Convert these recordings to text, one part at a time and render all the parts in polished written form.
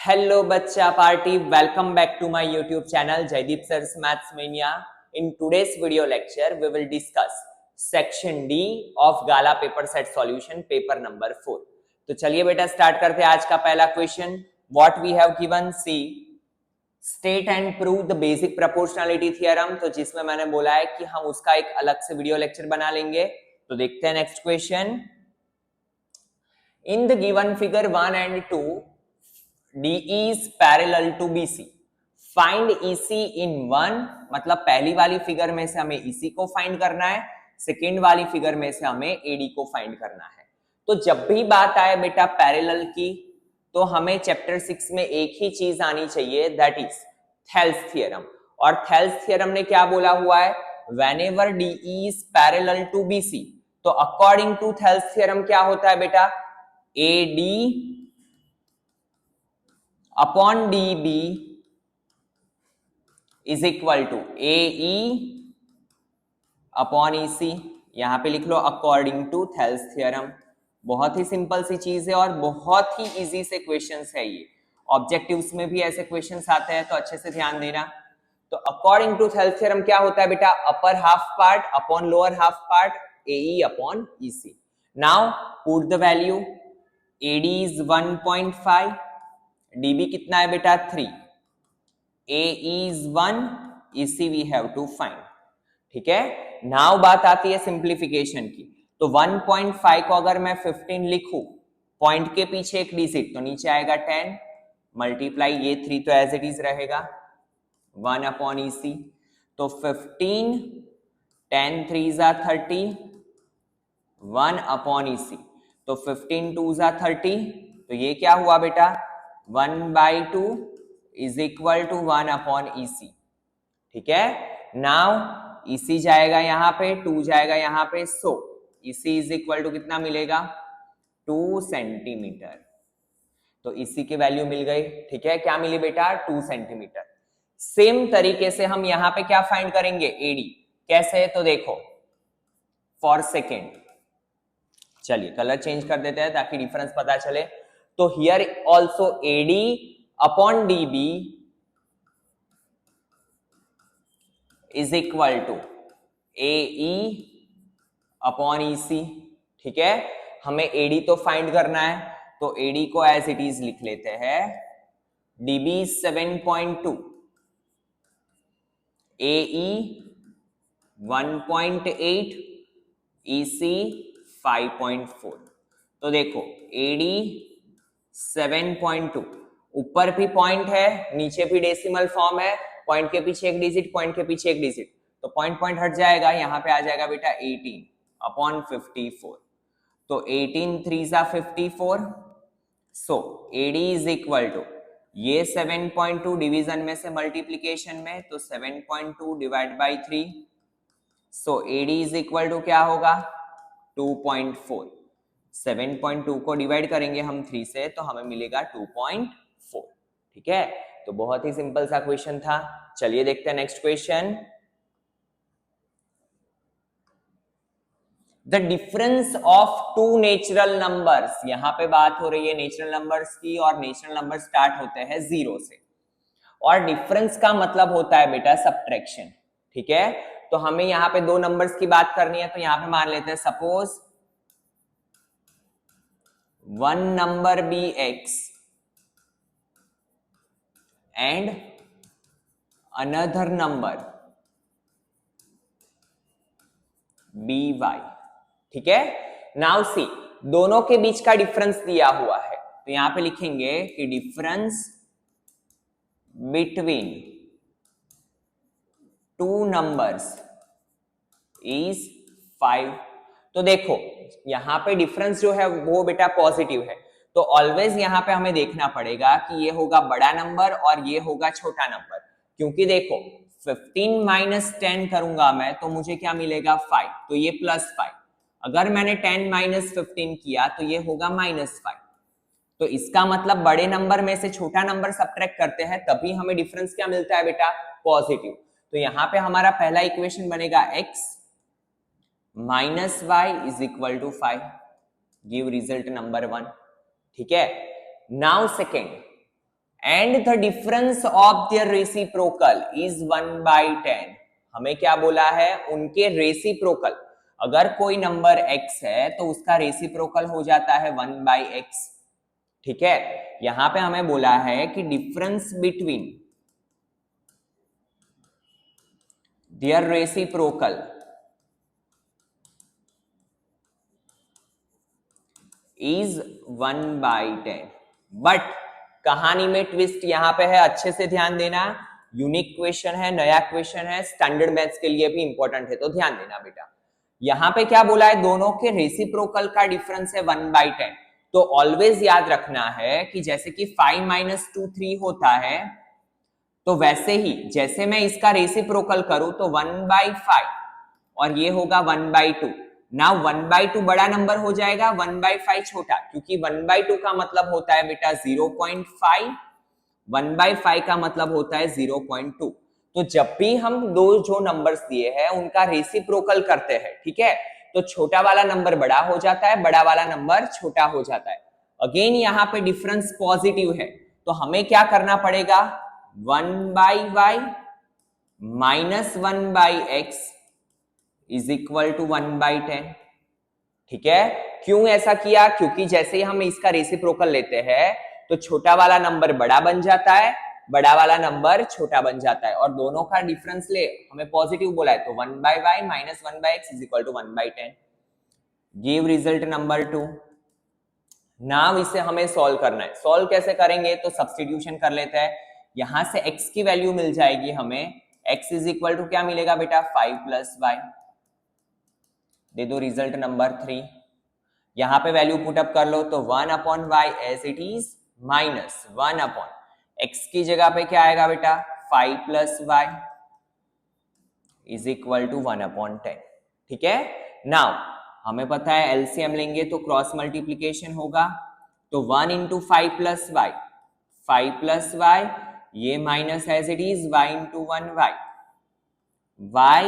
Hello बच्चा party, welcome back to my YouTube channel Jaydeep sir's maths mania. In today's video lecture we will discuss section D of gala paper set solution paper number 4। तो चलिए बेटा start करते हैं आज का पहला question. What we have given, see state and prove the basic proportionality theorem. तो जिसमें मैंने बोला है कि हम उसका एक अलग से वीडियो लेक्चर बना लेंगे। तो देखते हैं next question. In the given figure 1 and 2 DE is parallel to BC. Find EC in 1, मतलब पहली वाली फिगर में से हमें EC को फाइंड करना है, सेकेंड वाली फिगर में से हमें AD को फाइंड करना है। तो जब भी बात आए बेटा पैरेलल की, तो हमें चैप्टर 6 में एक ही चीज आनी चाहिए, दैट इज थेल्स थ्योरम। और थेल्स थ्योरम ने क्या बोला हुआ है, whenever DE is parallel to BC, तो अकॉर्डिंग टू थेल्स थ्योरम क्या होता है बेटा, AD upon DB is equal to AE upon EC। यहां पे लिख लो अकॉर्डिंग टू थेल्स थ्योरम। बहुत ही सिंपल सी चीज है और बहुत ही इजी से क्वेश्चंस है ये। ऑब्जेक्टिव्स में भी ऐसे क्वेश्चंस आते हैं, तो अच्छे से ध्यान देना। तो अकॉर्डिंग टू थेल्स थ्योरम क्या होता है बेटा, upper half part upon lower half part AE upon EC। Now put the value, AD is 1.5, DB कितना है बेटा 3, AE is 1, EC we have to find। ठीक है, नाउ बात आती है सिंप्लीफिकेशन की। तो 1.5 को अगर मैं 15 लिखूं, पॉइंट के पीछे एक डिजिट, तो नीचे आएगा 10 मल्टीप्लाई ये 3 तो एज इट इज रहेगा 1 अपॉन EC। तो 15 10 3 जा 30 1 अपॉन EC। तो 15 2 जा 30, तो ये क्या हुआ बेटा 1/2 is equal to 1 upon EC। ठीक है, नाउ EC जाएगा यहां पे, 2 जाएगा यहां पे, सो EC इज इक्वल टू कितना मिलेगा 2 सेंटीमीटर। तो EC की वैल्यू मिल गई। ठीक है, क्या मिली बेटा 2 सेंटीमीटर। सेम तरीके से हम यहां पे क्या फाइंड करेंगे AD, कैसे, तो देखो फॉर सेकेंड, चलिए कलर चेंज कर देते हैं ताकि डिफरेंस पता चले। तो here also AD upon DB is equal to AE upon EC। ठीक है, हमें AD तो फाइंड करना है, तो AD को एज इट इज लिख लेते हैं, DB 7.2, AE 1.8, EC 5.4। तो देखो AD 7.2, ऊपर भी पॉइंट है, नीचे भी डेसिमल फॉर्म है, पॉइंट के पीछे एक डिजिट, पॉइंट के पीछे एक डिजिट, तो पॉइंट पॉइंट हट जाएगा, यहां पे आ जाएगा बेटा 18 अपॉन 54। तो 18 3 जा 54, so AD is equal to, ये 7.2 डिवीजन में से मल्टीप्लीकेशन में, तो 7.2 divide by 3, so AD is equal to क्या होगा 2.4। 7.2 को डिवाइड करेंगे हम 3 से, तो हमें मिलेगा 2.4। ठीक है, तो बहुत ही सिंपल सा क्वेश्चन था। चलिए देखते हैं next question. The difference of two natural numbers, यहां पे बात हो रही है नेचुरल नंबर्स की, और नेचुरल नंबर स्टार्ट होते हैं 0 से, और डिफरेंस का मतलब होता है बेटा सब्ट्रैक्शन। ठीक है, तो हमें यहां पे दो नंबर्स की बात करनी है, तो यहां पे मान लेते हैं suppose one number be X and another number be Y। ठीक है, नाउ सी दोनों के बीच का डिफरेंस दिया हुआ है, तो यहां पे लिखेंगे कि difference between two numbers is 5। तो देखो यहां पे डिफरेंस जो है वो बेटा पॉजिटिव है, तो ऑलवेज यहां पे हमें देखना पड़ेगा कि ये होगा बड़ा नंबर और ये होगा छोटा नंबर, क्योंकि देखो 15 माइनस 10 करूंगा मैं, तो मुझे क्या मिलेगा 5, तो ये +5। अगर मैंने 10 माइनस 15 किया, तो ये होगा -5। तो इसका मतलब बड़े नंबर में से छोटा नंबर सब्ट्रैक्ट करते हैं, तभी हमें डिफरेंस क्या मिलता है बेटा, पॉजिटिव। तो यहां पे हमारा पहला इक्वेशन बनेगा x minus y is equal to 5, give result number 1। ठीक है, now second and the difference of their reciprocal is 1/10। हमें क्या बोला है, उनके रेसिप्रोकल, अगर कोई नंबर x है तो उसका रेसिप्रोकल हो जाता है 1/x। ठीक है, यहां पे हमें बोला है कि difference between their reciprocal is 1/10। But कहानी में ट्विस्ट यहां पे है, अच्छे से ध्यान देना, यूनिक क्वेश्चन है, नया क्वेश्चन है, स्टैंडर्ड मैथ्स के लिए भी इंपॉर्टेंट है, तो ध्यान देना बेटा। यहां पे क्या बोला है, दोनों के रेसिप्रोकल का डिफरेंस है 1/10। तो ऑलवेज याद रखना है कि जैसे कि 5 - 2 3 होता है, तो वैसे ही जैसे मैं इसका रेसिप्रोकल करूं तो 1/5 और ये होगा 1/2। नाउ 1/2 बड़ा नंबर हो जाएगा, 1/5 छोटा, क्योंकि 1/2 का मतलब होता है बेटा 0.5, 1/5 का मतलब होता है 0.2। तो जब भी हम दो जो नंबर्स दिए हैं उनका रेसिप्रोकल करते हैं, ठीक है, तो छोटा वाला नंबर बड़ा हो जाता है, बड़ा वाला नंबर छोटा हो जाता है। अगेन यहाँ पे डिफरेंस पॉजिटिव है, तो हमें क्या करना पड़ेगा, 1/y minus 1/x is equal to 1/10। ठीक है, क्यों ऐसा किया, क्योंकि जैसे ही हम इसका रेसिप्रोकल लेते हैं तो छोटा वाला नंबर बड़ा बन जाता है, बड़ा वाला नंबर छोटा बन जाता है, और दोनों का डिफरेंस ले हमें पॉजिटिव बोला है, तो 1/y minus 1/x is equal to 1/10। Give result number 2। Now इसे हमें सॉल्व करना है। सॉल्व कैसे करेंगे, तो सब्स्टिट्यूशन कर लेते हैं। यहां से x की वैल्यू मिल जाएगी हमें, x इज इक्वल टू क्या मिलेगा बेटा, 5 + y। दे दो रिजल्ट नंबर 3। यहां पे वैल्यू पुटअप कर लो, तो 1/y as it is minus 1/x की जगह पे क्या आएगा बेटा, 5 + y इज इक्वल टू 1/10। ठीक है, नाउ हमें पता है एलसीएम लेंगे तो क्रॉस मल्टीप्लीकेशन होगा, तो 1 × 5 + y, 5 + y, ये minus as it is y × 1y, y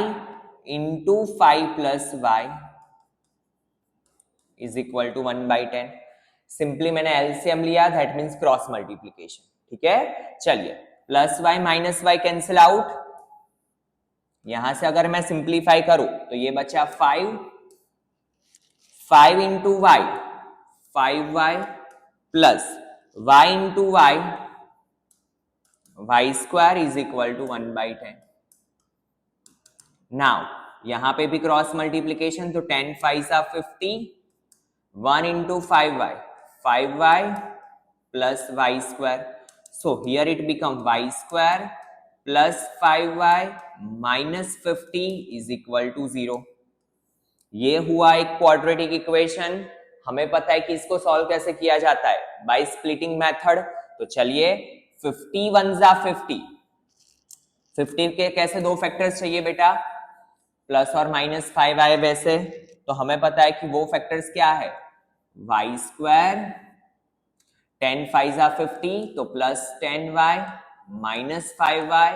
× 5 + y is equal to 1/10। Simply मैंने एलसीएम लिया, दैट मीन्स क्रॉस मल्टीप्लीकेशन। ठीक है, चलिए plus y minus y cancel out. यहां से अगर मैं सिंप्लीफाई करूं तो ये बचा 5 × y 5y plus y × y square is equal to 1/10। Now यहां पे भी क्रॉस मल्टीप्लीकेशन, तो 10 × 5 = 50, 1 × 5y 5y plus y square. So here it become y square plus 5y minus 50 is equal to 0. ये हुआ एक क्वाड्रेटिक इक्वेशन। हमें पता है कि इसको सॉल्व कैसे किया जाता है, बाय स्प्लिटिंग मेथड। तो चलिए 50 × 1 = 50, 50 के कैसे दो फैक्टर्स चाहिए बेटा, प्लस और माइनस 5 आए वैसे, तो हमें पता है कि वो फैक्टर्स क्या है, y स्क्वायर, 10 × 5 = 50, तो plus 10y minus 5y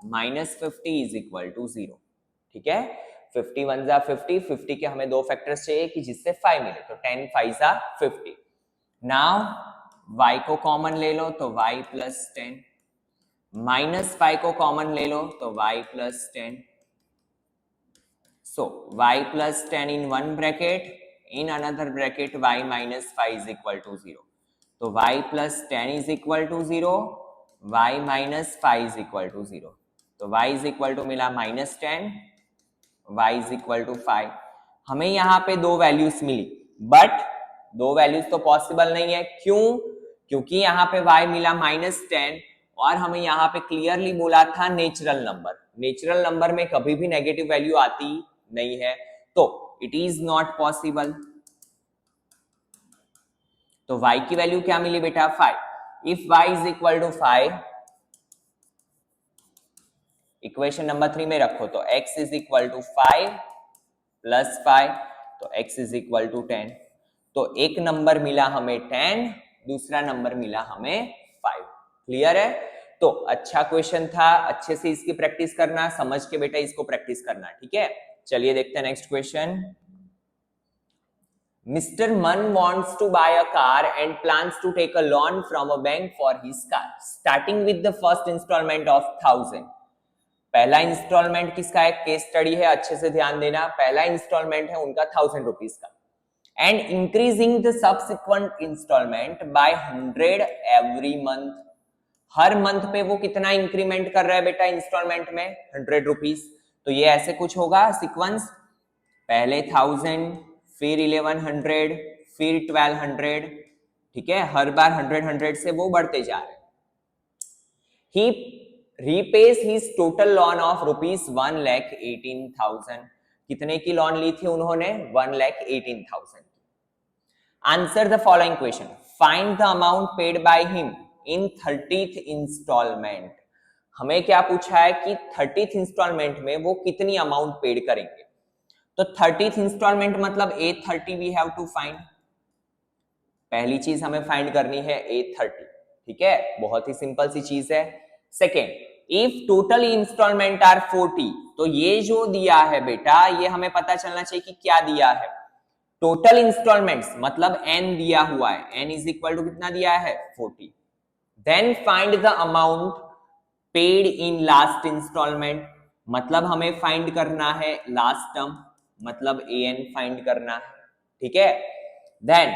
minus 50 is equal to 0। ठीक है, 50 × 1 = 50, 50 के हमें दो फैक्टर्स चाहिए कि जिससे 5 मिले, तो 10 × 5 = 50। नाउ y को कॉमन ले लो तो y + 10, माइनस 5 को कॉमन ले लो तो y + 10। So y + 10 in one bracket, in another bracket y minus 5 is equal to 0. तो y + 10 is equal to 0, y minus 5 is equal to 0. तो y is equal to मिला -10, y is equal to 5। हमें यहाँ पे दो values milli, but दो values तो possible नहीं है। क्यों? क्योंकि यहाँ पे y मिला -10 और हमें यहाँ पे क्लियरली बोला था नेचुरल नंबर। नेचुरल नंबर में कभी भी नेगेटिव वैल्यू आती नहीं है, तो इट इज नॉट पॉसिबल। तो y की वैल्यू क्या मिली बेटा, 5। If y is equal to 5, equation number 3 में रखो, तो x इज इक्वल टू 5 + 5, तो x इज इक्वल टू 10। तो एक नंबर मिला हमें 10, दूसरा नंबर मिला हमें 5। क्लियर है? तो अच्छा क्वेश्चन था, अच्छे से इसकी प्रैक्टिस करना, समझ के बेटा इसको प्रैक्टिस करना। ठीक है, चलिए देखते हैं next question. Mr. Mann wants to buy a car and plans to take a loan from a bank for his car, starting with the first installment of 1000. पहला इंस्टॉलमेंट किसका है, केस स्टडी है, अच्छे से ध्यान देना। पहला इंस्टॉलमेंट है उनका 1000 रुपीज का, and increasing the subsequent installment by 100 every month. हर मंथ पे वो कितना इंक्रीमेंट कर रहा है बेटा इंस्टॉलमेंट में, 100 रुपीज। तो ये ऐसे कुछ होगा सीक्वेंस, पहले 1000, फिर 1100, फिर 1200, ठीक है, हर बार 100 से वो बढ़ते जा रहे हैं। He repays his total loan of rupees 1,18,000. कितने की लोन ली थी उन्होंने, 1,18,000। Answer the following question, find the amount paid by him in 30th installment. हमें क्या पूछा है कि 30th इंस्टॉलमेंट में वो कितनी अमाउंट पेड करेंगे। तो 30th इंस्टॉलमेंट मतलब 830 वी हैव टू फाइंड। पहली चीज हमें फाइंड करनी है 830, ठीक है, बहुत ही सिंपल सी चीज है। Second, if total installment are 40, तो ये जो दिया है बेटा ये हमें पता चलना चाहिए कि क्या दिया है। टोटल इंस्टॉलमेंट्स मतलब n दिया हुआ है, n इज इक्वल टू कितना दिया है 40। Then find the amount paid in last installment, मतलब हमें फाइंड करना है लास्ट टर्म, मतलब an फाइंड करना है, ठीक है। Then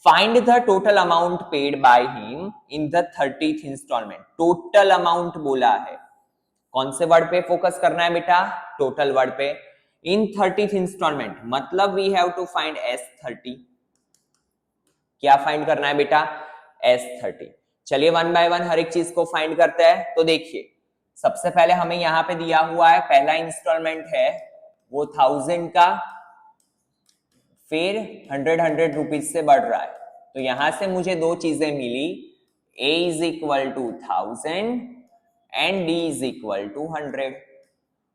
find the total amount paid by him in the 30th installment. Total amount बोला है, कौन से वर्ड पे फोकस करना है बेटा, टोटल वर्ड पे। इन 30th इंस्टॉलमेंट मतलब we have to find S30। क्या फाइंड करना है बेटा, S30। चलिए वन बाय वन हर एक चीज को फाइंड करते हैं। तो देखिए सबसे पहले हमें यहां पे दिया हुआ है पहला इंस्टॉलमेंट है वो 1000 का, फिर 100 रुपीज से बढ़ रहा है। तो यहां से मुझे दो चीजें मिली, a is equal to 1000 and d is equal to 100।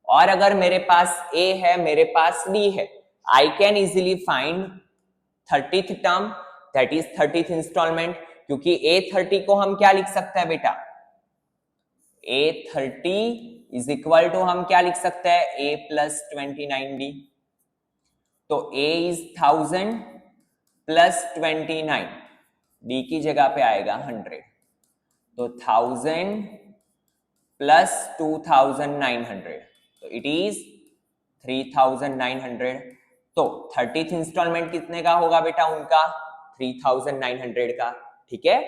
और अगर मेरे पास a है मेरे पास d है, I can easily find 30th term that is 30th installment, क्योंकि a30 को हम क्या लिख सकते हैं बेटा, a30 इज इक्वल टू हम क्या लिख सकते हैं, a प्लस 29d। तो a इज 1000 प्लस 29, d की जगह पे आएगा 100। तो 1000 प्लस 2900, तो इट इज 3900। तो 30th इंस्टॉलमेंट कितने का होगा बेटा उनका, 3900 का, ठीक है।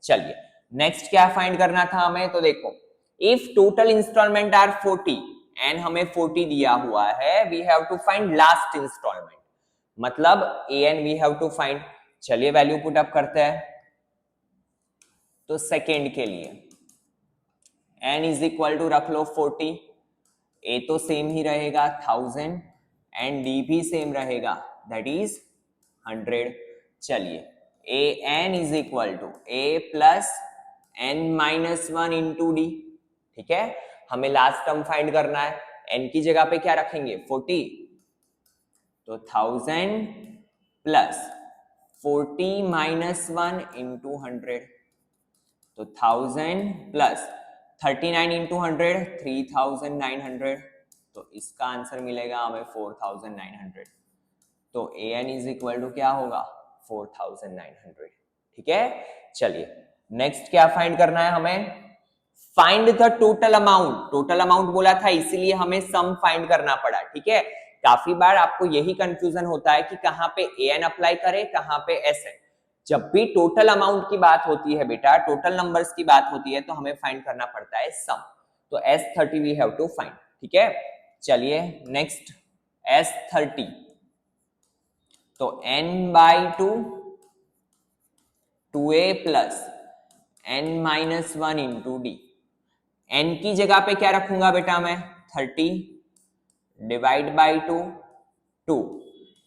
चलिए नेक्स्ट क्या फाइंड करना था हमें, तो देखो if total installment are 40 and हमें 40 दिया हुआ है, we have to find last installment, मतलब an we have to find. चलिए वैल्यू पुट अप करते हैं। तो सेकेंड के लिए n इज इक्वल टू रख लो 40, a तो सेम ही रहेगा 1000 एंड d भी सेम रहेगा दैट इज 100। चलिए an is equal to a plus n minus 1 into d, ठीक है। हमें लास्ट टर्म फाइंड करना है, n की जगह पे क्या रखेंगे 40, तो 1000 प्लस 40 माइनस 1 इंटू 100, तो 1000 प्लस 39 इंटू 100 3900, तो इसका आंसर मिलेगा हमें 4900। तो an इज इक्वल टू क्या होगा 4900, ठीक है। चलिए नेक्स्ट क्या फाइंड करना है हमें, find the total amount. Total amount बोला था इसीलिए हमें सम फाइंड करना पड़ा, ठीक है। काफी बार आपको यही कंफ्यूजन होता है कि कहां पे an अप्लाई करें कहां पे sn। जब भी टोटल अमाउंट की बात होती है बेटा, टोटल नंबर्स की बात होती है, तो हमें फाइंड करना पड़ता है सम। तो S30 we have to find, ठीक है। चलिए नेक्स्ट S30, तो n by 2 2a plus n minus 1 into D. n की जगह पे क्या रखूंगा बेटा मैं 30 डिवाइड बाई 2 2,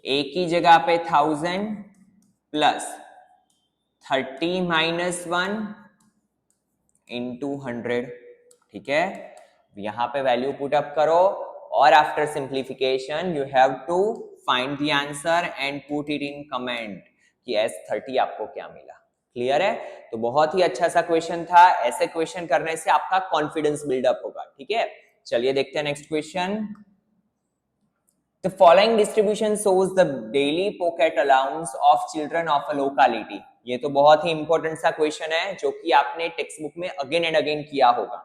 a की जगह पे 1000 प्लस 30 माइनस 1 इंटू 100, ठीक है। यहां पे वैल्यू पुट अप करो और after simplification you have to find the answer and put it in comment कि S30 आपको क्या मिला। क्लियर है। तो बहुत ही अच्छा सा क्वेश्चन था, ऐसे क्वेश्चन करने से आपका कॉन्फिडेंस बिल्डअप होगा, ठीक है। चलिए देखते हैं next question. The following distribution shows the daily pocket allowance of children of a locality. ये तो बहुत ही इंपॉर्टेंट सा क्वेश्चन है जो कि आपने टेक्स्ट बुक में अगेन एंड अगेन किया होगा.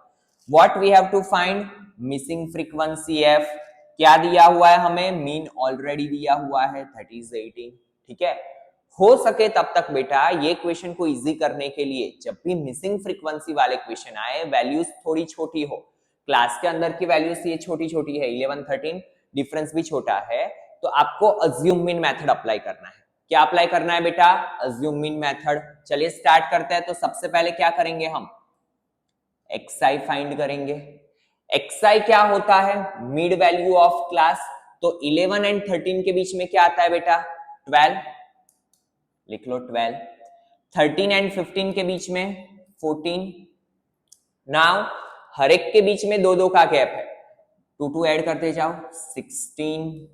What we have to find? Missing frequency f. क्या दिया हुआ है हमें? मीन ऑलरेडी दिया हुआ है, that is 18. ठीक है, हो सके तब तक बेटा ये क्वेश्चन को इजी करने के लिए जब भी मिसिंग फ्रीक्वेंसी वाले क्वेश्चन आए, वैल्यूज थोड़ी छोटी हो, क्लास के अंदर की वैल्यूज ये छोटी छोटी है 11 13, डिफरेंस भी छोटा है, तो आपको अज्यूम मीन मेथड अप्लाई करना है. क्या अप्लाई करना है बेटा? Assume mean method. चलिए स्टार्ट करते हैं. तो सबसे पहले क्या करेंगे हम? xi फाइंड करेंगे. xi क्या होता है? Mid value of class. तो 11 एंड 13 के बीच में क्या आता है बेटा? 12. लिख लो 12. 13 एंड 15 के बीच में 14. नाउ हर एक के बीच में दो दो का गैप है, 2 ऐड करते जाओ. 16,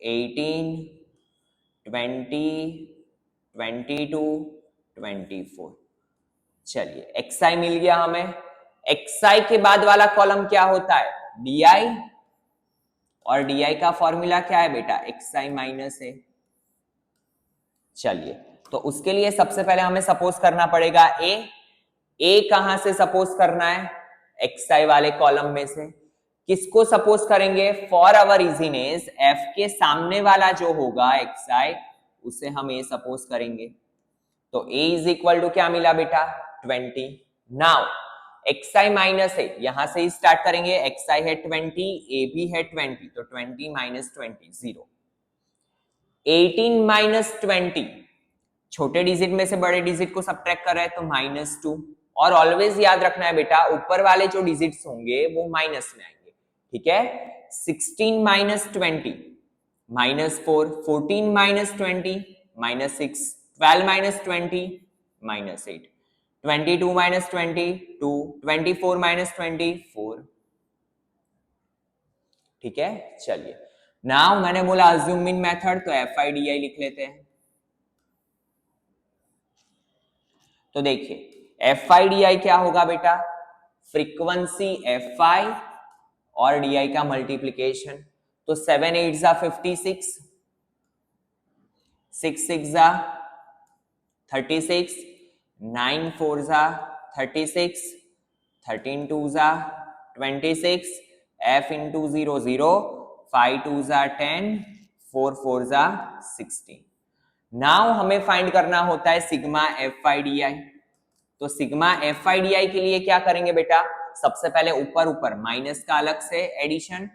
18, 20, 22, 24. चलिए xi मिल गया हमें. xi के बाद वाला कॉलम क्या होता है? di. और di का फॉर्मूला क्या है बेटा? xi minus a. चलिए, तो उसके लिए सबसे पहले हमें सपोज करना पड़ेगा a कहां से सपोज करना है? xi वाले कॉलम में से. किसको सपोज करेंगे? फॉर आवर इजीनेस f के सामने वाला जो होगा xi, उसे हम a सपोज करेंगे. तो a इज इक्वल टू क्या मिला बेटा? 20. नाउ xi माइनस है, यहां से ही स्टार्ट करेंगे. xi है 20, a भी है 20, तो 20 माइनस 20 0. 18 माइनस 20, छोटे डिजिट में से बड़े डिजिट को सब्ट्रैक्ट कर रहे हैं तो -2. और ऑलवेज याद रखना है बेटा, ऊपर वाले जो डिजिट्स होंगे वो माइनस में आएंगे. ठीक है. 16 minus 20 -4. 14 minus 20 -6. 12 minus 20 -8. 22 minus 20 2. 24 minus 20 4. ठीक है. चलिए, नाउ मैंने बोला अज्यूम मीन मेथड, तो FIDI लिख लेते हैं. तो देखिए FIDI क्या होगा बेटा? फ्रीक्वेंसी FI और DI का मल्टीप्लीकेशन. तो 7 8 जा 56, 6 6 जा 36, 9 4 जा 36, 13 2 जा 26, F into 0 0, 5 2 जा 10, 4 4 जा 16. नाउ हमें फाइंड करना होता है सिग्मा FIDI. तो सिग्मा FIDI के लिए क्या करेंगे बेटा? सबसे पहले ऊपर ऊपर माइनस का अलग से एडिशन,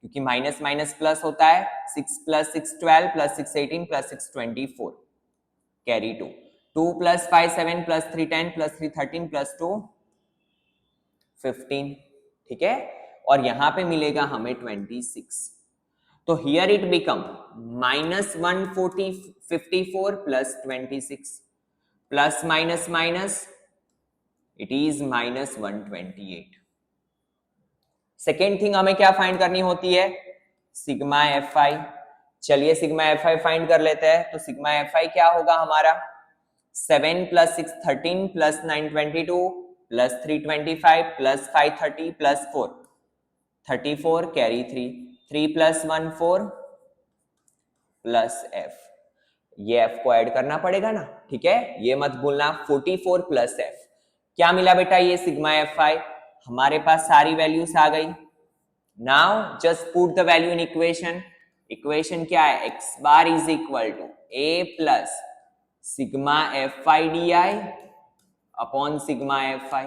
क्योंकि माइनस माइनस प्लस होता है. 6 + 6 12 + 6 18 + 6 24, कैरी 2. 2 + 5 7 + 3 10 + 3 13 + 2 15. ठीक है. और यहां पे मिलेगा हमें 26. तो here it become -154 + 26 plus minus minus, it is -128. Second thing हमें क्या फाइंड करनी होती है? Sigma FI. चलिए सिग्मा FI फाइंड कर लेते हैं. तो सिग्मा FI क्या होगा हमारा? 7 + 6 13 + 9 22 + 3 25 + 5 30 + 4 34, कैरी 3. 3 + 1 4 + F. ये F को ऐड करना पड़ेगा ना. ठीक है, ये मत भूलना. 44 + F. क्या मिला बेटा? ये सिग्मा FI. हमारे पास सारी वैल्यूज आ गई. Now just put the value in equation. Equation क्या है? x bar is equal to a plus sigma FIDI upon sigma FI.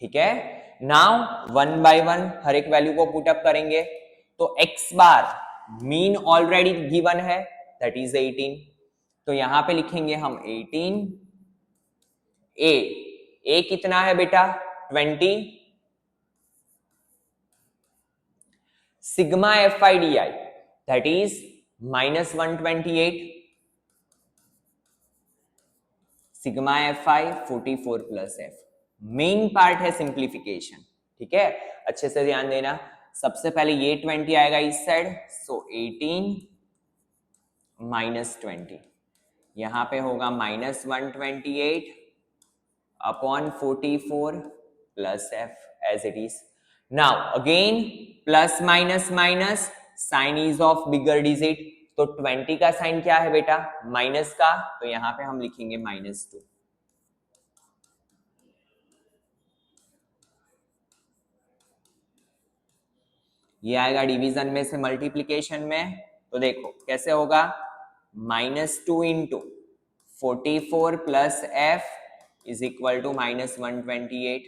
ठीक है. नाउ 1 बाय 1 हर एक वैल्यू को पुट अप करेंगे. तो x बार मीन ऑलरेडी गिवन है, दैट इज 18. तो यहां पे लिखेंगे हम 18. a कितना है बेटा? 20. Sigma FIDI that is -128. Sigma FI 44 + F. Main part है सिंप्लीफिकेशन. ठीक है, अच्छे से ध्यान देना. सबसे पहले ये 20 आएगा इस साइड, सो 18 - 20. यहां पे होगा -128 upon 44 + F as it is. Now again plus minus minus, sign is of bigger digit, तो 20 का साइन क्या है बेटा, माइनस का, तो यहां पे हम लिखेंगे -2। ये आएगा डिवीजन में से मल्टीप्लीकेशन में, तो देखो कैसे होगा, -2 into 44 plus f is equal to -128।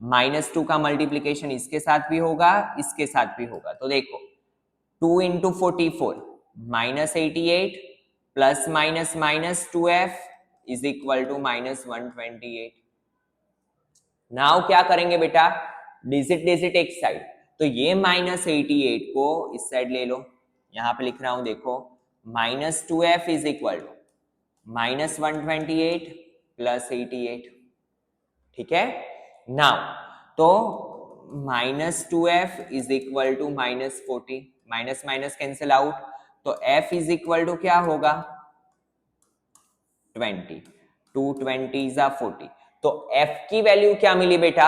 -2 का मल्टीप्लीकेशन इसके साथ भी होगा, इसके साथ भी होगा, तो देखो 2 into 44 -88 plus minus -2f is equal to -128। Now क्या करेंगे बेटा, डिजिट डिजिट एक साइड, तो ये -88 को इस साइड ले लो, यहां पे लिख रहा हूं देखो, -2f is equal to -128 plus 88, ठीक है। नाउ तो -2f is equal to -40, minus minus cancel out, तो f इज इक्वल टू क्या होगा, 20, 2 20 40, तो f की वैल्यू क्या मिली बेटा,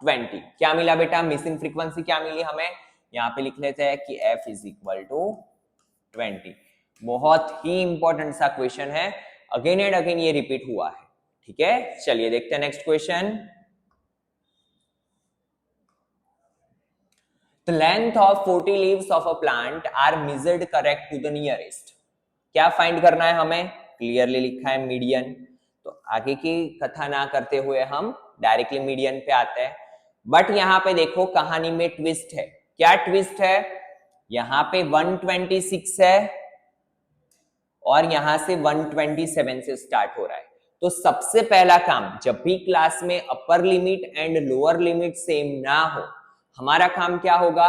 20। क्या मिला बेटा, मिसिंग फ्रीक्वेंसी क्या मिली हमें, यहां पे लिख लेते हैं कि f इज इक्वल टू 20। बहुत ही इंपॉर्टेंट सा क्वेश्चन है, अगेन एंड अगेन ये रिपीट हुआ है, ठीक है। चलिए देखते हैं next question. The length of 40 leaves of a plant are measured correct to the nearest. क्या फाइंड करना है हमें, क्लियरली लिखा है मीडियन, तो आगे की कथा ना करते हुए हम डायरेक्टली मीडियन पे आते हैं। बट यहाँ पे देखो कहानी में ट्विस्ट है, क्या ट्विस्ट है, यहाँ पे 126 है और यहां से 127 से स्टार्ट हो रहा है। तो सबसे पहला काम, जब भी क्लास में upper limit and lower limit same ना हो, हमारा काम क्या होगा,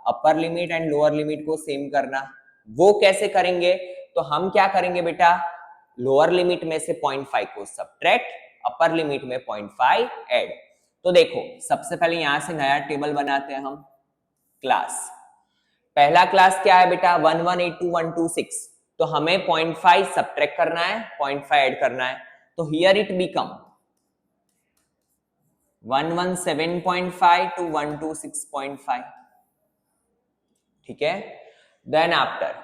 upper limit and lower limit को सेम करना। वो कैसे करेंगे, तो हम क्या करेंगे बेटा, लोअर लिमिट में से 0.5 को सब्ट्रैक्ट, अपर लिमिट में 0.5 ऐड। तो देखो सबसे पहले यहां से नया टेबल बनाते हैं हम, क्लास, पहला क्लास क्या है बेटा, 1182126, तो हमें 0.5 सब्ट्रैक्ट करना है, 0.5 ऐड करना है, तो हियर इट बिकम 117.5 to 126.5, ठीक है। देन आफ्टर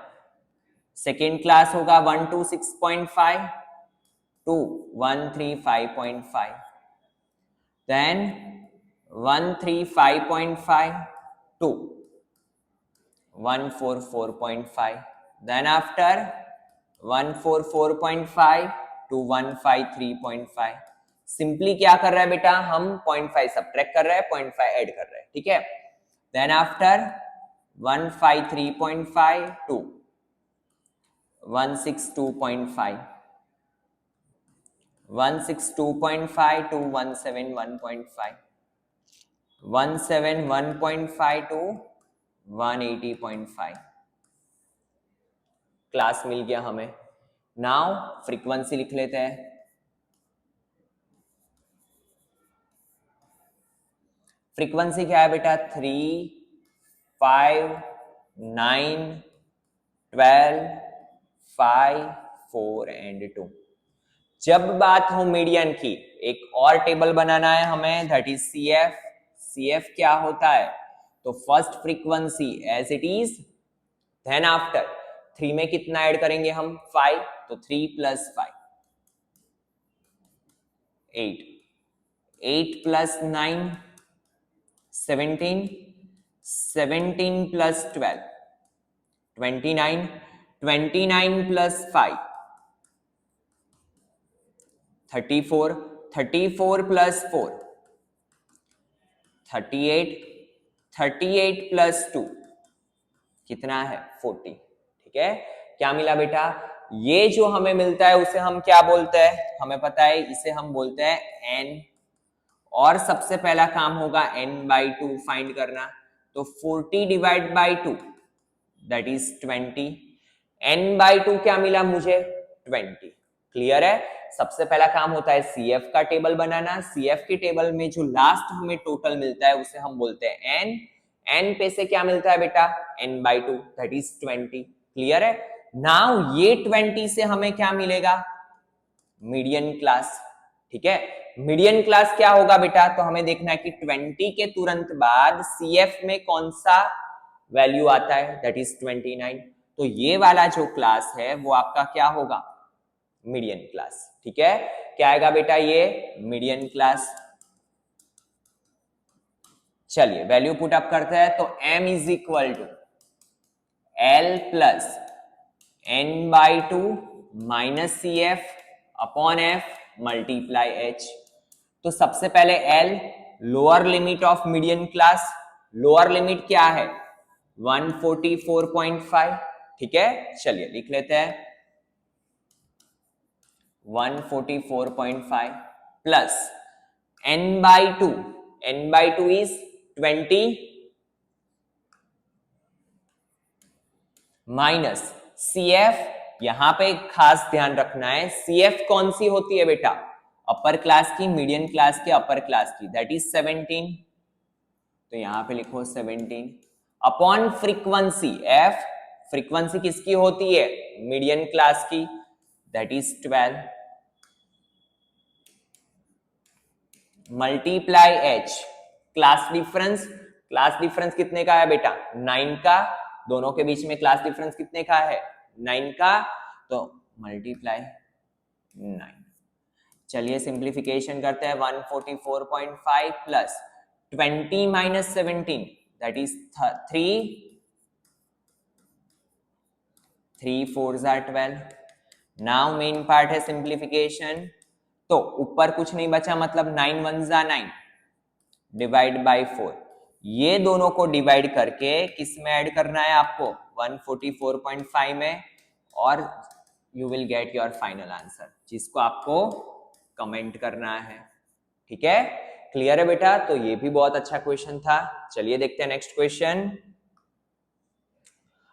सेकेंड क्लास होगा 126.5 to 135.5, then 135.5 to 144.5, then after 144.5 to 153.5। Simply क्या कर रहा है बेटा, हम 0.5 सब्ट्रैक्ट कर रहे हैं, 0.5 ऐड कर रहे हैं, ठीक है। Then after 153.5 to 162.5, 162.5 to 171.5, 171.5 to 180.5। Class मिल गया हमें। नाउ फ्रीक्वेंसी लिख लेते हैं, फ्रीक्वेंसी क्या है बेटा, 3, 5, 9, 12, 5, 4 एंड 2। जब बात हो मीडियन की, एक और टेबल बनाना है हमें, दैट इज CF। CF क्या होता है, तो first frequency as it is, then after 3 में कितना ऐड करेंगे हम, 5, तो 3 plus 5 8, 8 plus 9 17, 17 plus 12 29, 29 plus 5 34, 34 plus 4 38, 38 plus 2 कितना है, 40, ठीक है। क्या मिला बेटा, ये जो हमें मिलता है उसे हम क्या बोलते हैं, हमें पता है, इसे हम बोलते हैं n, और सबसे पहला काम होगा n/2 फाइंड करना, तो 40 divide by 2 that is 20, n/2 क्या मिला मुझे, 20। क्लियर है। सबसे पहला काम होता है CF का टेबल बनाना, CF के टेबल में जो लास्ट हमें टोटल मिलता है उसे हम बोलते हैं n, n पे से क्या मिलता है बेटा, n/2 दैट इज 20। क्लियर है। नाउ ये 20 से हमें क्या मिलेगा, मीडियन क्लास, ठीक है। मीडियन क्लास क्या होगा बेटा, तो हमें देखना है कि 20 के तुरंत बाद CF में कौन सा वैल्यू आता है, दैट इज 29। तो ये वाला जो क्लास है वो आपका क्या होगा, मीडियन क्लास। ठीक है, क्या आएगा बेटा, ये मीडियन क्लास। चलिए वैल्यू पुट अप करते हैं, तो m is equal to L plus n/2 minus CF upon F multiply H। तो सबसे पहले L lower limit of median class, lower limit क्या है 144.5। ठीक है, चलिए लिख लेते हैं 144.5 plus n/2, n/2 is 20 minus CF। यहां पे एक खास ध्यान रखना है, CF कौन सी होती है बेटा, अपर क्लास की, मीडियन क्लास की, अपर क्लास की, दैट इज 17। तो यहां पे लिखो 17 अपॉन फ्रीक्वेंसी F, फ्रीक्वेंसी किसकी होती है, मीडियन क्लास की, that is 12 multiply H। Class difference, class difference कितने का है बेटा, 9 का, दोनों के बीच में क्लास डिफरेंस कितने का है, 9 का, तो मल्टीप्लाई 9। चलिए सिंप्लीफिकेशन करते हैं, 144.5 plus 20 minus 17 that is 3, 3 4 are 12। Now main part है सिंप्लीफिकेशन। तो ऊपर कुछ नहीं बचा, मतलब 9 1 are 9 डिवाइड बाय 4। ये दोनों को डिवाइड करके किस में ऐड करना है आपको, 144.5 में, और you will get your final answer, जिसको आपको कमेंट करना है। ठीक है, क्लियर है बेटा। तो ये भी बहुत अच्छा क्वेश्चन था। चलिए देखते हैं नेक्स्ट क्वेश्चन।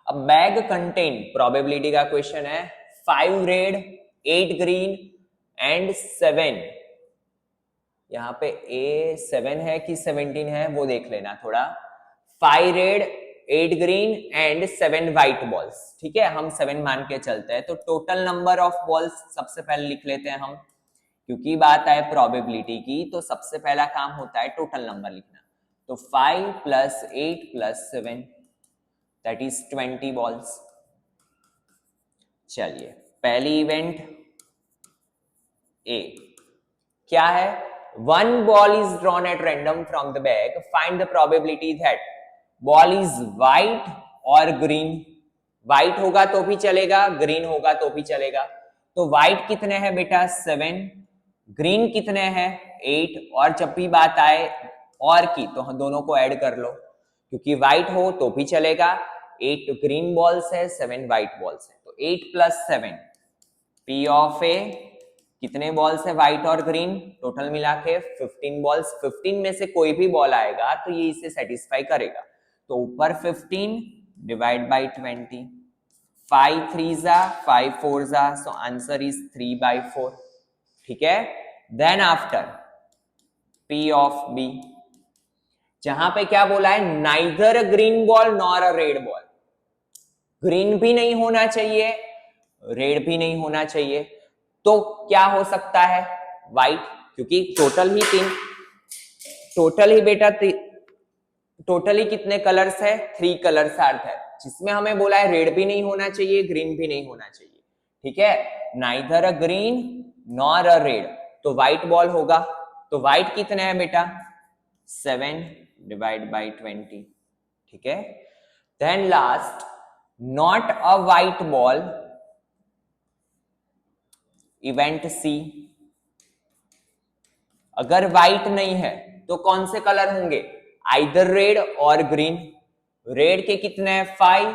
अब बैग कंटेन प्रोबेबिलिटी का क्वेश्चन है, 5 रेड 8 ग्रीन एंड 7, यहां पे A 7 है कि 17 है वो देख लेना थोड़ा। 5 red 8 green and 7 white balls. ठीक है, हम 7 मान के चलते हैं। तो टोटल नंबर ऑफ बॉल्स सबसे पहले लिख लेते हैं हम, क्योंकि बात आए प्रोबेबिलिटी की तो सबसे पहला काम होता है टोटल नंबर लिखना। तो 5 plus 8 plus 7 that is 20 balls. चलिए पहली इवेंट A क्या है, 1 ball is drawn at random from the bag, find the probability that ball is white or green। white होगा तो भी चलेगा, green होगा तो भी चलेगा। तो white कितने हैं बेटा 7, green कितने हैं 8, और जब भी बात आए और की तो हम दोनों को ऐड कर लो, क्योंकि white हो तो भी चलेगा। 8 green balls है, 7 white balls है, तो 8 plus 7 P of A कितने बॉल्स है व्हाइट और ग्रीन, टोटल मिला के 15 बॉल्स। 15 में से कोई भी बॉल आएगा तो ये इसे सेटिस्फाई करेगा। तो ऊपर 15 डिवाइड बाय 20, 5 3 जा 5 4 जा, सो आंसर इज 3/4। ठीक है, then after P of B, जहां पे क्या बोला है, neither a green ball nor a red ball. Green भी नहीं होना चाहिए, रेड भी नहीं होना चाहिए, तो क्या हो सकता है व्हाइट, क्योंकि टोटल ही बेटा टोटली कितने कलर्स है, 3 कलर्स अर्थ है, जिसमें हमें बोला है रेड भी नहीं होना चाहिए, ग्रीन भी नहीं होना चाहिए। ठीक है, neither a green nor a red, तो व्हाइट बॉल होगा। तो व्हाइट कितने हैं बेटा 7 डिवाइड बाय 20। ठीक है, then last not a white ball, event C, अगर व्हाइट नहीं है तो कौन से कलर होंगे, आइदर रेड और ग्रीन। रेड के कितने हैं 5,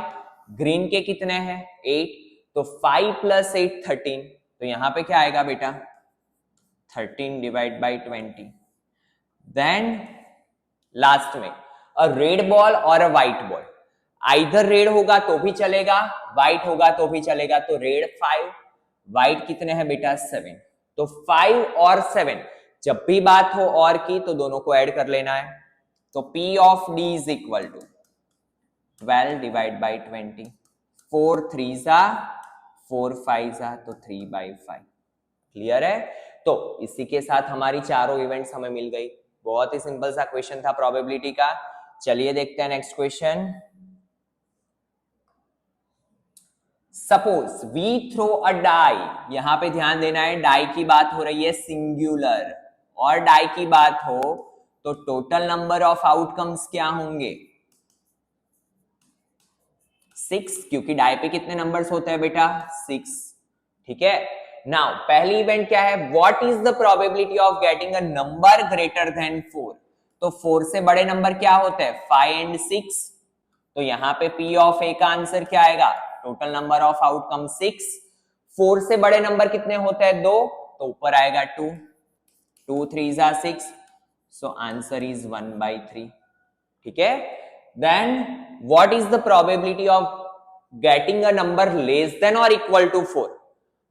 ग्रीन के कितने हैं 8, तो 5 प्लस 8 13, तो यहां पे क्या आएगा बेटा 13 डिवाइड बाय 20। देन लास्ट में अ रेड बॉल और अ व्हाइट बॉल, आइदर रेड होगा तो भी चलेगा, व्हाइट होगा तो भी चलेगा। तो रेड 5, व्हाइट कितने हैं बेटा 7, तो 5 और 7 जब भी बात हो और की तो दोनों को ऐड कर लेना है। तो P of D is equal to 12 divide by 20, 4 3 जा 4 5 जा, तो 3/5। क्लियर है। तो इसी के साथ हमारी चारों इवेंट्स हमें मिल गई। बहुत ही सिंपल सा क्वेश्चन था प्रोबेबिलिटी का। चलिए देखते हैं next question. Suppose we throw a die, यहां पे ध्यान देना है डाई की बात हो रही है सिंगुलर, और डाई की बात हो तो टोटल नंबर ऑफ आउटकम्स क्या होंगे 6, क्योंकि डाई पे कितने नंबर्स होते हैं बेटा 6। ठीक है, नाउ पहली इवेंट क्या है, what is the probability of getting a number greater than 4। तो 4 से बड़े नंबर क्या होते हैं 5 एंड 6। तो यहां पे P ऑफ A का आंसर क्या आएगा, टोटल नंबर ऑफ आउटकम 6। 4 से बड़े नंबर कितने होते हैं 2, तो ऊपर आएगा 2, 2 3 6, सो आंसर इज 1/3। ठीक है, then what is the probability of getting a number less than और इक्वल टू 4।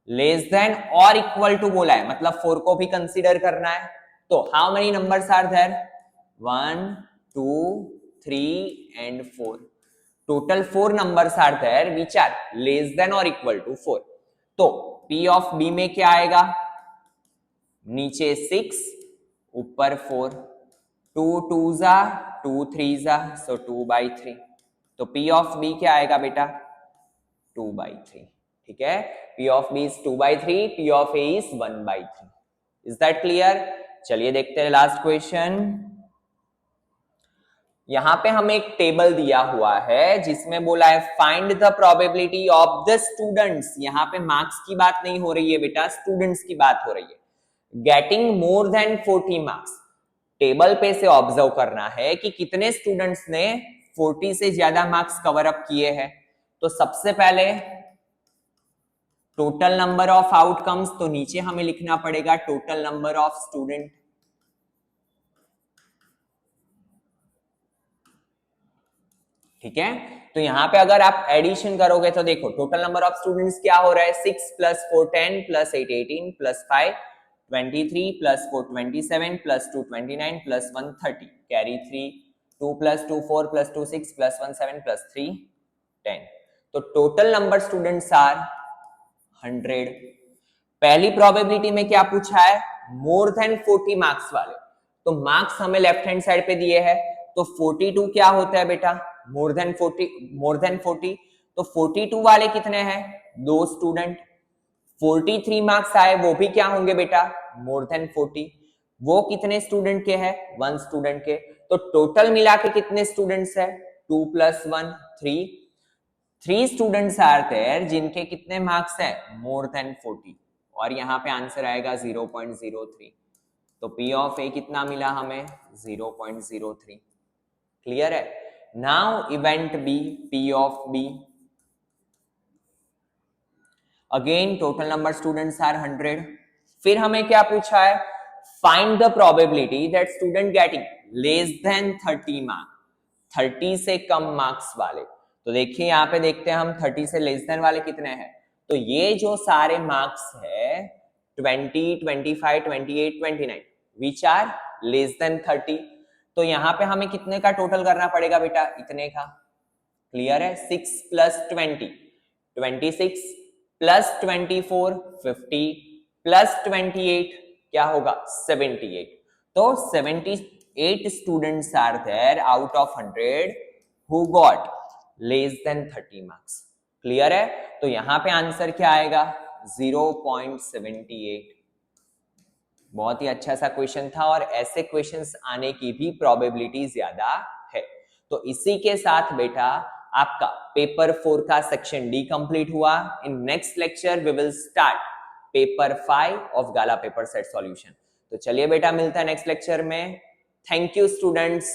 लेस देन और इक्वल टू बोला है, मतलब 4 को भी कंसीडर करना है। तो how many numbers are there 1 2 3 and 4। Total 4 numbers are there which are less than और इक्वल टू 4। तो P ऑफ B में क्या आएगा, नीचे 6 ऊपर 4, 2 2 जा 2 3 जा, सो 2/3। तो P ऑफ B क्या आएगा बेटा 2/3। ठीक है, P of B is 2/3, P of A is 1/3। Is that clear? चलिए देखते हैं लास्ट क्वेश्चन। यहां पे हमें एक टेबल दिया हुआ है जिसमें बोला है find the probability of the students, यहां पे मार्क्स की बात नहीं हो रही है बेटा, स्टूडेंट्स की बात हो रही है, getting more than 40 marks. Table पे से ऑब्जर्व करना है कि कितने स्टूडेंट्स ने 40 से ज्यादा मार्क्स कवर अप किए हैं। तो सबसे पहले टोटल नंबर ऑफ आउटकम्स, तो नीचे हमें लिखना पड़ेगा टोटल नंबर ऑफ स्टूडेंट। ठीक है, तो यहां पे अगर आप एडिशन करोगे तो देखो टोटल नंबर ऑफ स्टूडेंट्स क्या हो रहा है 6 + 4 10 + 8 18 + 5 23 + 4 27 + 2 29 + 1 30, कैरी 3, 2 + 2 4 + 2 6 + 1 7 + 3 10। तो टोटल नंबर स्टूडेंट्स आर 100। पहली प्रोबेबिलिटी में क्या पूछा है, मोर देन 40 मार्क्स वाले। तो मार्क्स हमें लेफ्ट हैंड साइड पे दिए हैं, तो 42 क्या होता है बेटा मोर देन 40, मोर देन 40। तो 42 वाले कितने हैं, 2 स्टूडेंट। 43 मार्क्स आए वो भी क्या होंगे बेटा मोर देन 40, वो कितने स्टूडेंट के हैं 1 स्टूडेंट के। तो टोटल मिला के कितने स्टूडेंट्स है 2 + 1 3। 3 स्टूडेंट्स आर देयर जिनके कितने मार्क्स है मोर देन 40, और यहां पे आंसर आएगा 0.03। तो P ऑफ A कितना मिला हमें 0.03। क्लियर है? Now event B, P of B, again total number students are 100। फिर हमें क्या पूछा है, find the probability that student getting less than 30 marks, 30 से कम मार्क्स वाले। तो देखिए यहां पे देखते हैं हम 30 से लेस देन वाले कितने हैं। तो ये जो सारे मार्क्स है 20 25 28 29 विच आर लेस देन 30। तो यहां पे हमें कितने का टोटल करना पड़ेगा बेटा, इतने का। क्लियर है? 6 + 20 26 + 24 50 + 28 क्या होगा 78। तो 78 students are there out of 100 who got less than 30 marks. Clear है? तो यहां पे आंसर क्या आएगा 0.78। बहुत ही अच्छा सा क्वेश्चन था, और ऐसे क्वेश्चंस आने की भी प्रोबेबिलिटी ज्यादा है। तो इसी के साथ बेटा आपका पेपर 4 का सेक्शन डी कंप्लीट हुआ। In next lecture we will start paper 5 of gala paper set solution. तो चलिए बेटा मिलता है नेक्स्ट लेक्चर में। Thank you students.